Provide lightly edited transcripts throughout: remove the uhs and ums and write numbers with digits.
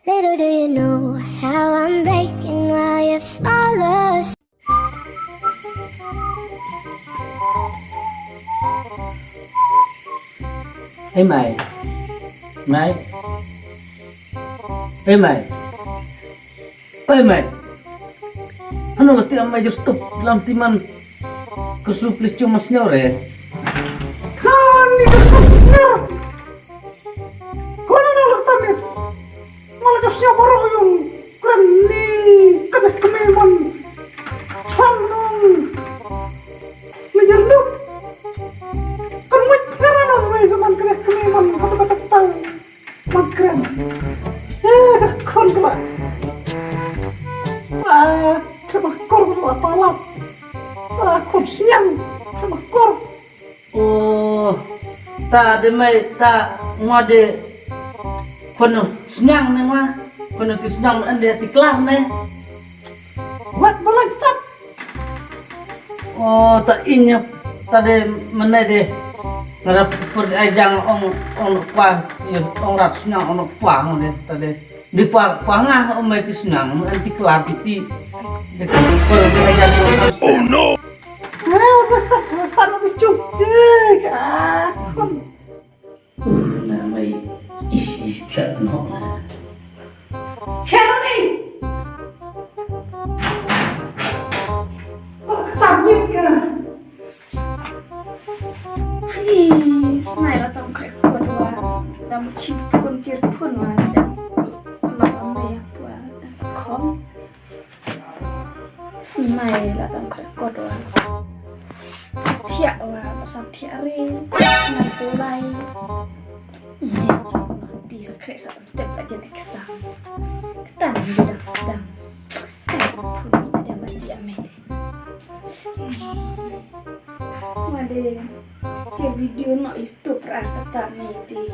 Little do you know how I'm breaking while you fall asleep. Ê mày, này, ê mày, ê mày, ano lah tiap mày just stop dalam timan kesuplis cuma senyore. Hani kasupnya. Kono nolak tamit. Malah kau siapa royong. Kerani kada kememan. Sanong. Menyerdup. Kan wait kerana may zaman kada kememan kata tang. Magkran. Kon ba. Kemakor ba palap. Kon siang. Kemakor. Oh, ta de mày ta ngade kono senyang neng mah, kono tu senyang ande ti kelas neng. What balai stop. Oh, ta inya tade mana de ngarap per ajang ong pa, ong rat senyang ong pang de tade di pangah om ti senyang anti kelas ti de per ajang oh no. Basta sana bicu. Nah, mày isi chợ nó Chelo ni. Tamit ka. Hai, senai lah tong krek kedua. Dam cipun cirpun lah. Mak ame apa? Kom. Senai lah tong krek kedua. Tiak lah, pasal tiak rin. Senai pulai. Cuma nanti sekrek satu step aja next time. Ketang sedang. Kayak pun ini dia baca ame. Made dia video no YouTube ra kata meti.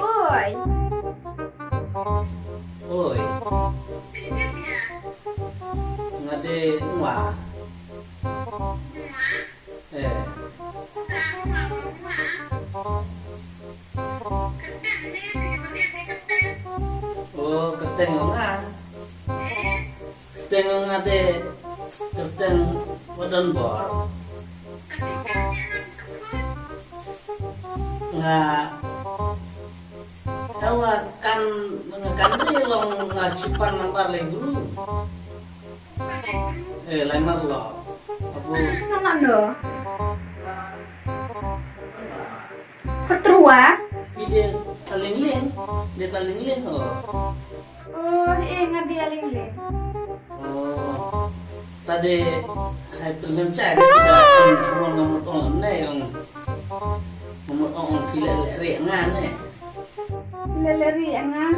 Oi. ôi ngade ngwa oh kestengongan ngade kesteng wadon bor nga Ewa kan mengekandri long ngacupan nampar lay dulu. Lemar lo. Abu. Mana do? Pertrua? Dia taling-ling. Dia taling-ling oh. Oh, ngadi aling-ling. Oh. Tadi hai pelem cai kita ngomong on yang ngomong on pilek-lek ngan Leleri nga.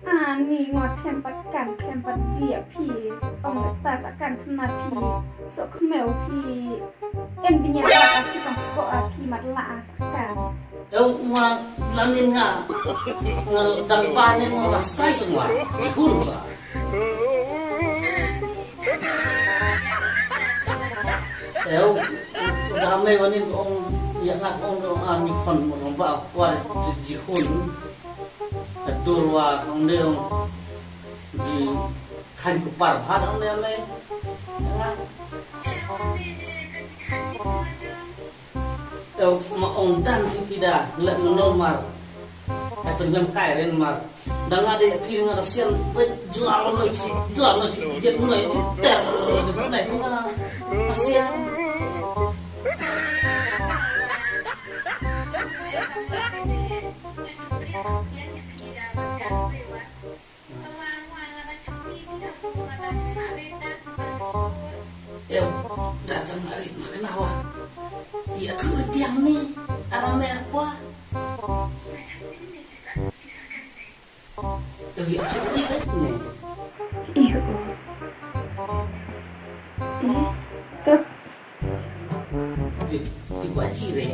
Ani ngọt tempat kan tempat jia pi ong tas akan kena pi so kemeu pi en binya tak api tong ko api matla asakan ma lanin nga ngal panen mo sky semua pun ba damai wanin ong yang ong ami kon mo ba kwa jihun Turwa ong deong di kan kupar bhat ong dia me ma ong dan pida lek normal atau nyam kai ren mar dan ada piring ada sian jual noci jet mulai ter di mana itu kan kasihan. Ya datang hari kenapa? Iya tuh tiang nih arame apa? Iya tuh nih. Iya. Kak. Di baci deh.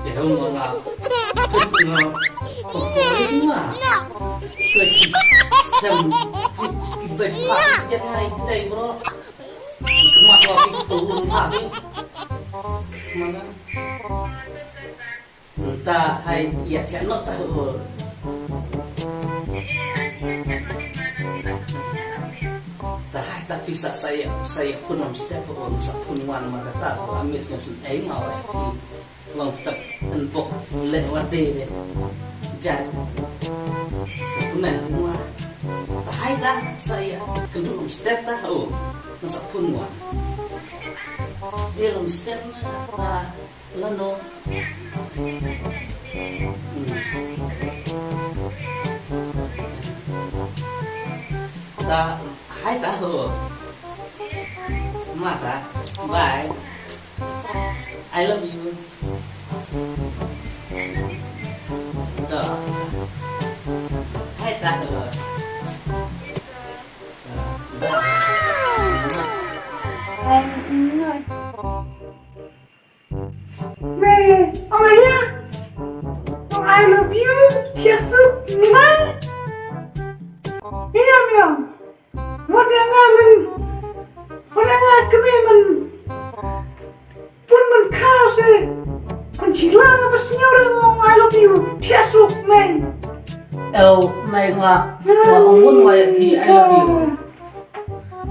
Ya kamu nggak entah hai ya jangan tahu tapi saya pun setiap orang sapunuan maka tahu amisnya sudah mau long tetap untuk lewat deh jadi sebenarnya semua tahai dah saya kedua step tahu masa punuan dia long step mah lano hai tahu mata bye I love you tuh hai tahu Mẹ, ông ấy nhá. Ông I love you, thiệt sự mãi. Nghe không? Một đứa cái mình pun mình khao sih. Còn chỉ là apa sih orang ngomong I love you, thiệt sự mẹ. Mày mà ông muốn mày thì I love you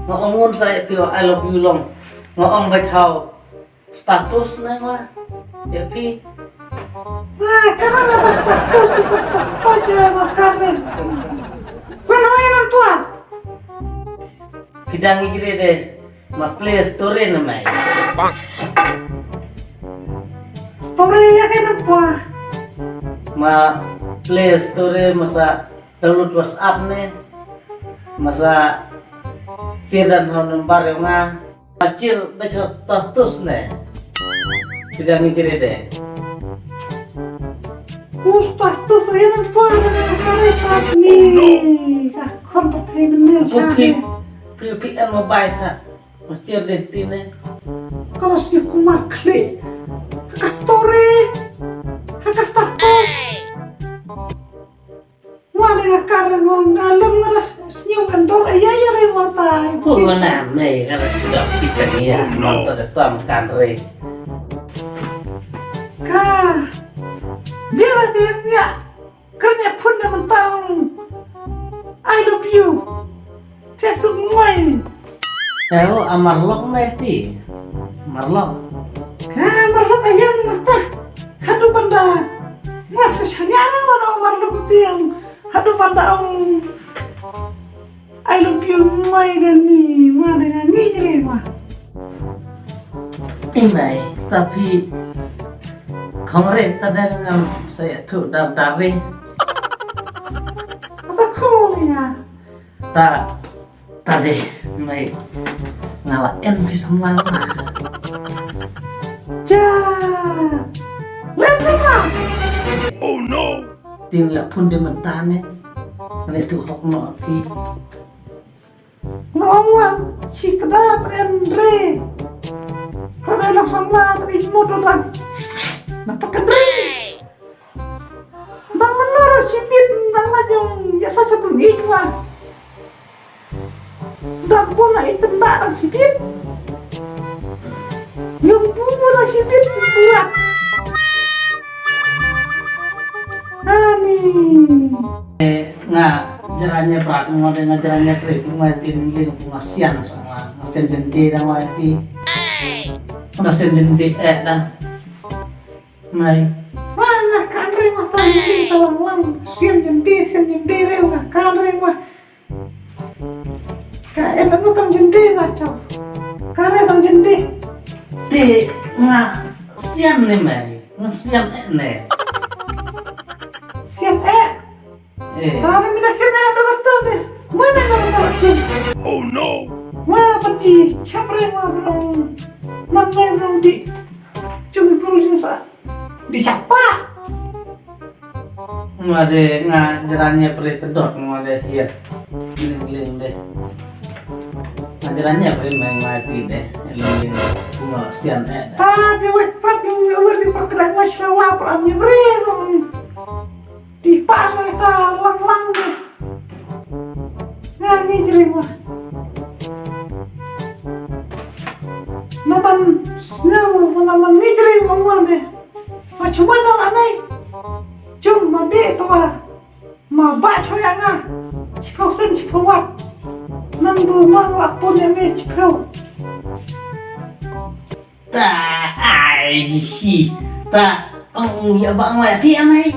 mà ông muốn saya thì I love you long mà ông phải tahu status này mà ya pi Karena atas status aja makan. Bueno, orang tua. bidang gini deh ma play store namanya Story ya kan tua. ma play store masa download WhatsApp nih masa ciran nomor yang kecil baca status nih bidang gini deh Status saya kan tua karena nih. Kon pakai bener Bukit VPN mobile sa macir dentine kalau si kumar klik haka story haka status wala nga karan wang alam nga senyum kantor iya ya remota mana nih karena sudah pitan ya nonton itu amkan re ka biar dia ya kerja fundamental I love you saya semua ini Tahu amarlok nih ti marlok marlok aja nata hadu banda masa sanyana mana marlok tiang hadu banda I love you mai dan ni mana ni jere mah ini tapi kemarin tadi dengan saya tuh dari asa kau ya tadi mai ngalahin bisa melangkah ja lihat semua tinggal pun di mentane ini tuh hokno pi ngomong si kedap Andre kada langsung lah tadi motor dan nampak kedri bang menurut si Bin bang lajong biasa sebelum ikmah dan pula itu tak si Bin yang pula si Bin buat ani nggak jalannya berat nggak jalannya klik ngatin ini pengasian sama sen jende dah mai pi. Mana sen jende dah. Mai. Mana kan remah tadi talang siam jende remah kan remah. Ka enak nu tam jende macam. Kare tam jende. Ti nga siam ni mai. Nga siam ne. Siam Eh. kare mina siam ada betul deh. Mana nama macam? Oh no! Wah, panci capre mah belum namanya belum di cumi belum sa dicapa. Ngade nga jalannya perih tedot ngade ya. Giling-giling deh. Ngajarannya perih main mati deh. Giling-giling cuma sian Ah, cewek prat yang ngawur di pergerak masalah peramnya beres di pasar ta lang deh. Nah, ini terima. Nonton snow mana ni terima mana? Macam mana aneh? Cuma deh tua. Ma baca yang ah. Cipau sen cipau wat. Nandu mang lapun yang ni cipau. ta ai hi ta ông ya bang mai fi amai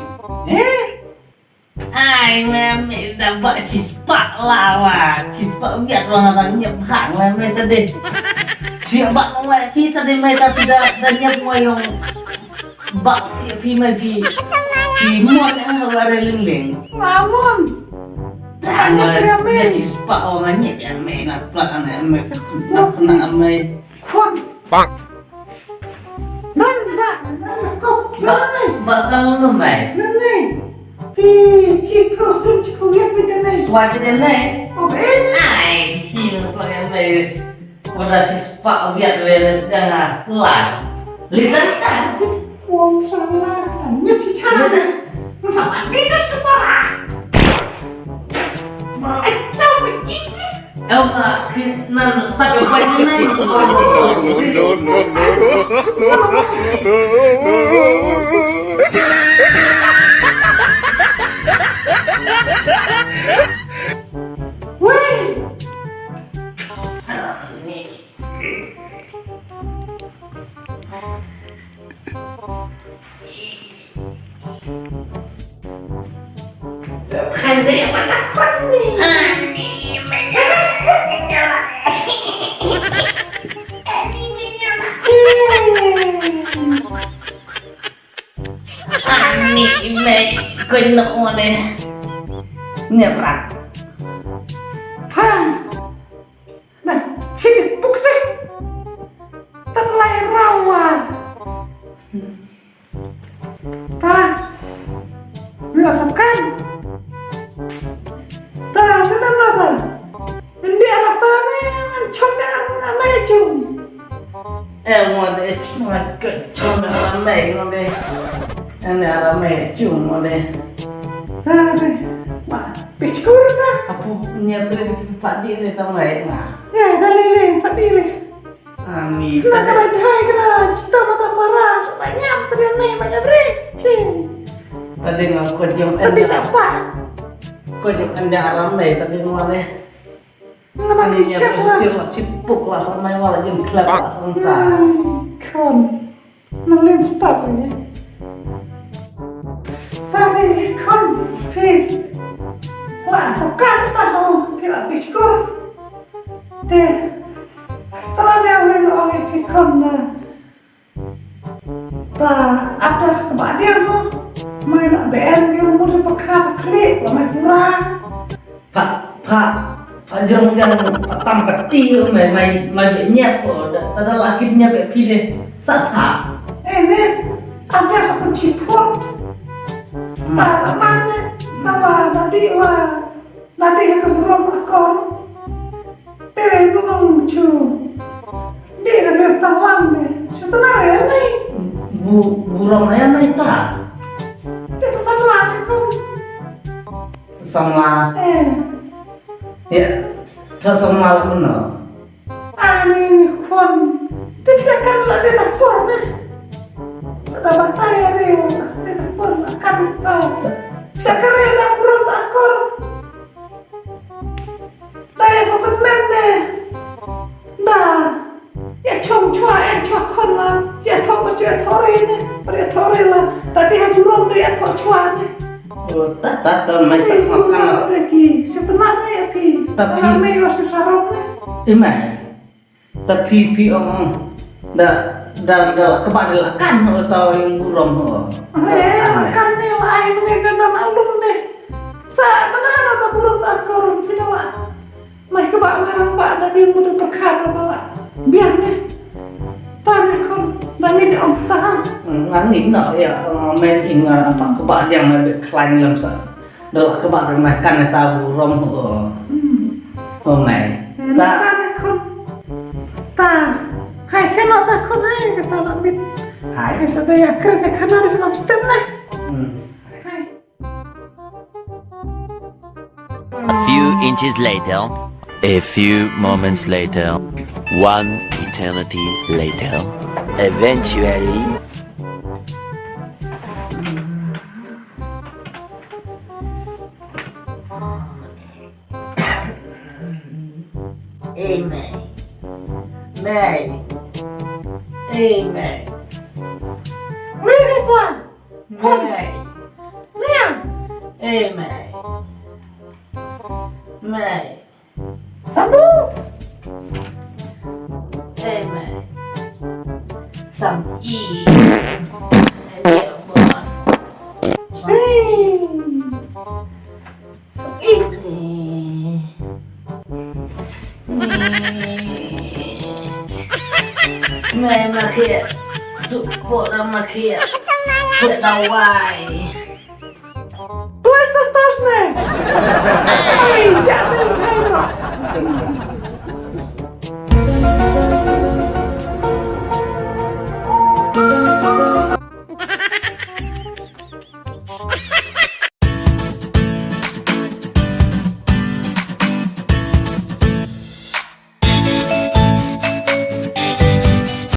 ai mem da ba cispa lawa cispa biar orang nyep hang lah mai tadi siap bang mai fi tadi mai ta tidak dan nyep ngoyong bak fi mai fi mon yang haware ling Namun, hanya ya teramai. cispa orang nyep ya mai na plak ana mai kena mai Kuat. Bang! Dan kau jalan ni. bak selalu mai Nene. Di cipau sen cipau yang macam ni. suatu dene Oh, ini. ai hin ko yang dai pada si spa biar le jangan lah lihat Wong salah. Nyep cicak. Sama kita separah. Itu begitu. Elma kena stuck apa ini No, no, Weh. Ada yang mana funny? ani me kena one nyeprak Hah. Nah, cik bukseh. Terlai rawa. Tah. Biasakan. Tah, benar lah tah. Ini anak tane mencong dengan namanya cung. mau deh cuma kecil ramai ngode ini ramai cuma deh Tah deh. Wah, piskur dah. apa nyeprak pak diri tamai nah Ya, dah lele, padire. ani Kena kena jahai kena cita mata marah. Banyak terima banyak bre. Cing. tadi ngakut yang Tapi siapa? kau yang anda ramai tadi ngode Mengenai ini yang siapa? mesti cipuk lah sama yang lagi kelap lah sebentar Kon melim start ya. Tapi kon pi wah sekan tahu pila piskur teh terang yang orang pi kon na ta ada kebahagiaanmu main BR di umur pekat klik lama kurang Pak Jong yang tam peti mai nyep tada laki nyep pilih sapa ini ada satu ciput tanamannya nama nanti yang kebetulan akor pilih belum cu dia ada talang deh setelah ini burung ya mai ta dia kesalahan kan sama ya sama mana ani kon tapi sekarang lah dia tak pernah sudah bataya dia tak pernah kan tahu sekarang yang belum tak akor daya satu men deh dah kok cuane. Tak mai sak makan lagi. Sebenarnya ya pi. Tapi- Kami masih sarapnya. imai. Tapi pi om dah kebadelakan atau yang buram. Kan nih lain dengan alum deh. Sa benar atau burung tak korun final. Mai kebak ngarang bak dari mudah perkara malah. Biar nih. Tanya kon dan ini om tahan. Ngangin no ya main ingat apa kebak yang lebih klaim dalam sa. Dah kebak makan eta buram. Oh mai. Tak Tanya kon. Ta. Hai senok tak kon hai kata lamit. Hai sedaya kerja karena di dalam step lah. Hai. Few inches later, a few moments later, one eternity later, eventually. Amen. May. Amen. Mira tuan. May. Liang. Amen. May. Sambung. Amen. Some E. Hei. May makia. Support na makia. Tidak tahu why. Tu estas tos nih. Hei, jatuh.